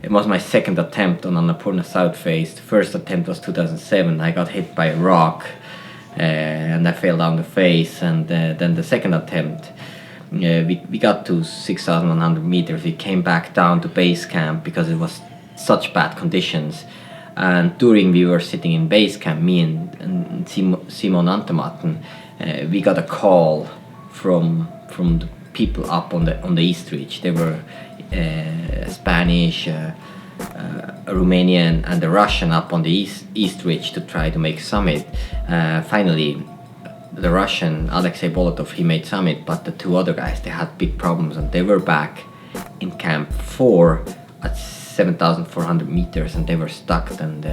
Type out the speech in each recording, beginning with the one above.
It was my second attempt on Annapurna South Face. The first attempt was 2007. I got hit by a rock and I fell down the face. And then the second attempt, we got to 6,100 meters. We came back down to base camp because it was such bad conditions. And during we were sitting in base camp, me and Simon Antematten, we got a call from the people up on the East Ridge. They were Spanish, a Romanian and a Russian up on the East Ridge to try to make summit. Finally, the Russian Alexei Bolotov, he made summit, but the two other guys, they had big problems and they were back in camp 4 at 7,400 meters and they were stuck. And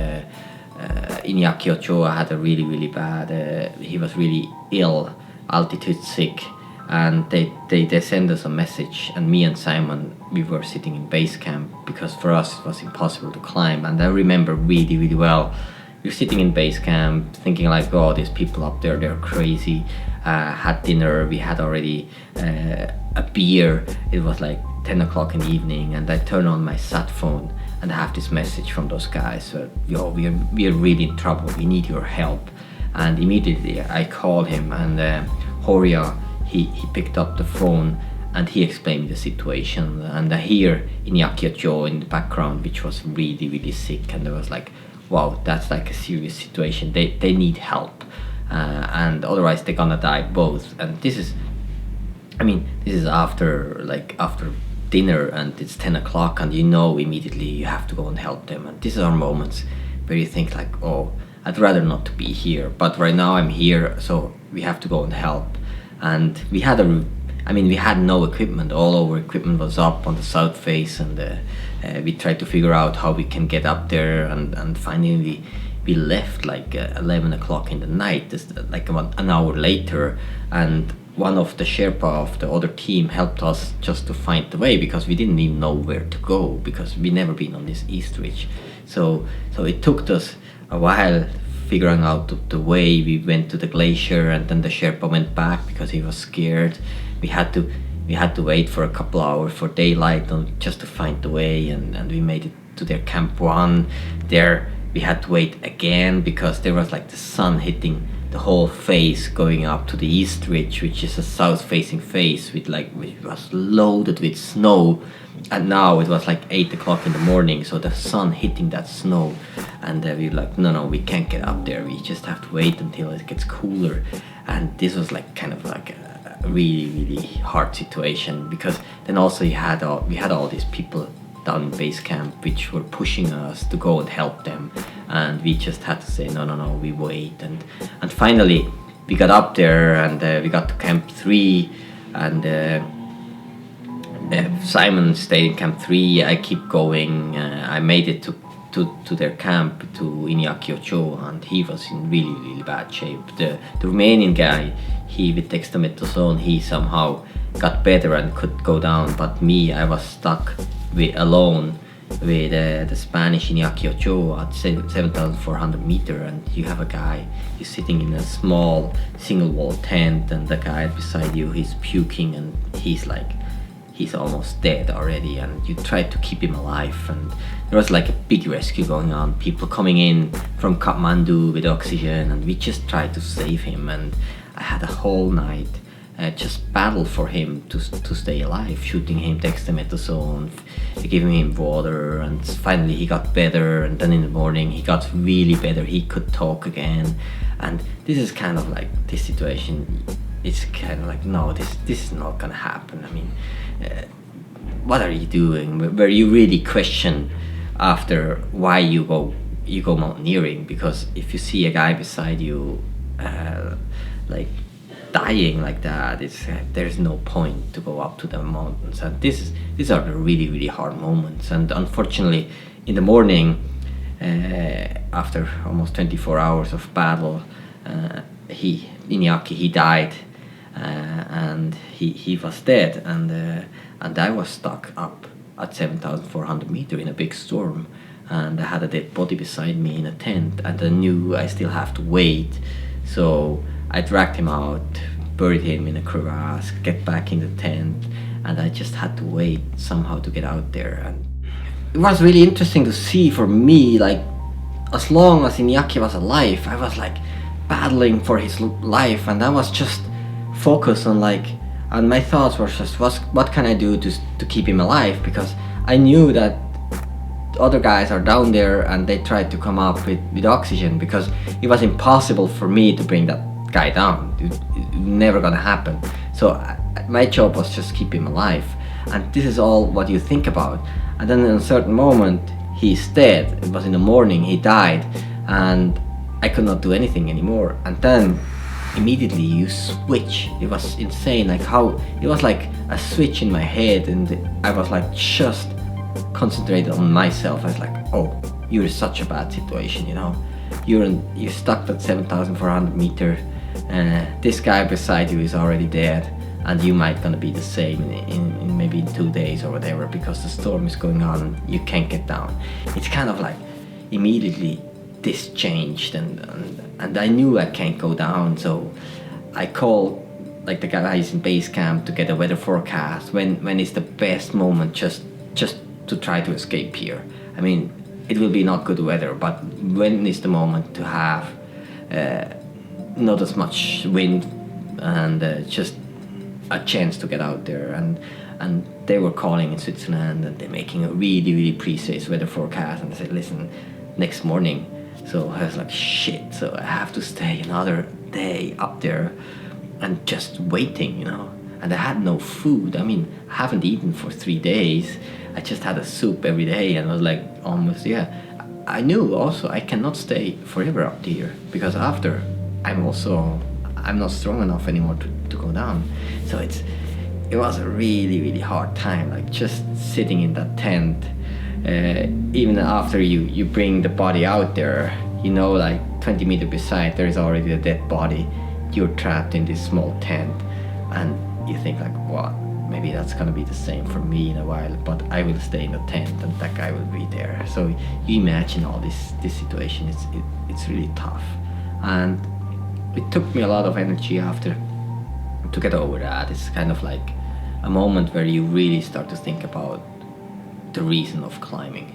Iñaki Ochoa had a really bad, he was really ill, altitude sick. And they sent us a message, and me and Simon, we were sitting in base camp because for us it was impossible to climb. And I remember really well, we were sitting in base camp thinking like, oh, these people up there, they're crazy. Had dinner, we had already a beer. It was like 10 o'clock in the evening, and I turn on my sat phone and I have this message from those guys. Yo, we are really in trouble, we need your help. And immediately I called him, and Horia, he picked up the phone and he explained the situation. And I hear Iñaki Ochoa in the background, which was really sick. And I was like, wow, that's like a serious situation. They need help, and otherwise they're gonna die both. And this is after dinner, and it's 10 o'clock, and you know immediately you have to go and help them. And these are moments where you think like, oh, I'd rather not to be here, but right now I'm here, so we have to go and help. And we had no equipment. All our equipment was up on the south face, and we tried to figure out how we can get up there. And finally, we left like 11 o'clock in the night, just like about an hour later. And one of the Sherpa of the other team helped us just to find the way, because we didn't even know where to go, because we never been on this East Ridge. So it took us a while figuring out the way. We went to the glacier, and then the Sherpa went back because he was scared. We had to wait for a couple hours for daylight just to find the way, and we made it to their camp 1. There we had to wait again because there was like the sun hitting the whole face going up to the East Ridge, which is a south facing face which was loaded with snow. And now it was like 8 o'clock in the morning, so the sun hitting that snow, and we were like, no, we can't get up there, we just have to wait until it gets cooler. And this was like kind of like a really hard situation, because then also we had all these people down in base camp which were pushing us to go and help them, and we just had to say no, we wait. And finally we got up there, and we got to camp 3, and Simon stayed in camp 3. I keep going. I made it to their camp, to Iñaki Ochoa, and he was in really bad shape. The Romanian guy, he with dexamethasone, he somehow got better and could go down, but me, I was stuck alone with the Spanish Iñaki Ochoa at 7,400 meters, and you have a guy, he's sitting in a small single wall tent, and the guy beside you, he's puking, and he's almost dead already, and you try to keep him alive. And there was like a big rescue going on, people coming in from Kathmandu with oxygen, and we just tried to save him. And I had a whole night just battle for him to stay alive, shooting him dexamethasone, giving him water, and finally he got better. And then in the morning he got really better, he could talk again. And this is kind of like this situation, it's kind of like, no, this is not gonna happen. I mean, what are you doing? Where you really question after why you go mountaineering, because if you see a guy beside you like dying like that, there's no point to go up to the mountains. And these are the really hard moments. And unfortunately, in the morning, after almost 24 hours of battle, Iñaki, he died. And he was dead, and I was stuck up at 7,400 meters in a big storm, and I had a dead body beside me in a tent, and I knew I still have to wait. So I dragged him out, buried him in a crevasse, get back in the tent, and I just had to wait somehow to get out there. And it was really interesting to see for me, like, as long as Iñaki was alive, I was like battling for his life, and I was just focused on like, and my thoughts were just, what can I do to keep him alive? Because I knew that other guys are down there and they tried to come up with oxygen, because it was impossible for me to bring that guy down. It never gonna happen. So my job was just keep him alive, and this is all what you think about. And then in a certain moment, he's dead. It was in the morning, he died, and I could not do anything anymore. And then immediately you switch. It was insane, like how it was like a switch in my head, and I was like just concentrated on myself. I was like, oh, you're in such a bad situation, you know. You're stuck at 7,400 meters. This guy beside you is already dead, and you might gonna be the same in maybe 2 days or whatever, because the storm is going on. You can't get down. It's kind of like immediately this changed, and I knew I can't go down. So I called like the guys in base camp to get a weather forecast. When is the best moment just to try to escape here? I mean, it will be not good weather, but when is the moment to have not as much wind and just a chance to get out there? And they were calling in Switzerland, and they're making a really precise weather forecast, and they said, listen, next morning. So I was like, shit, so I have to stay another day up there and just waiting, you know. And I had no food. I mean, I haven't eaten for 3 days. I just had a soup every day, and I was like, almost, yeah. I knew also I cannot stay forever up here, because after I'm not strong enough anymore to go down. So it was a really hard time, like just sitting in that tent. Even after you bring the body out there, you know, like 20 meters beside there is already a dead body. You're trapped in this small tent, and you think like, what? Maybe that's gonna be the same for me in a while, but I will stay in the tent and that guy will be there. So you imagine all this situation. It's really tough, and it took me a lot of energy after to get over that. It's kind of like a moment where you really start to think about the reason of climbing.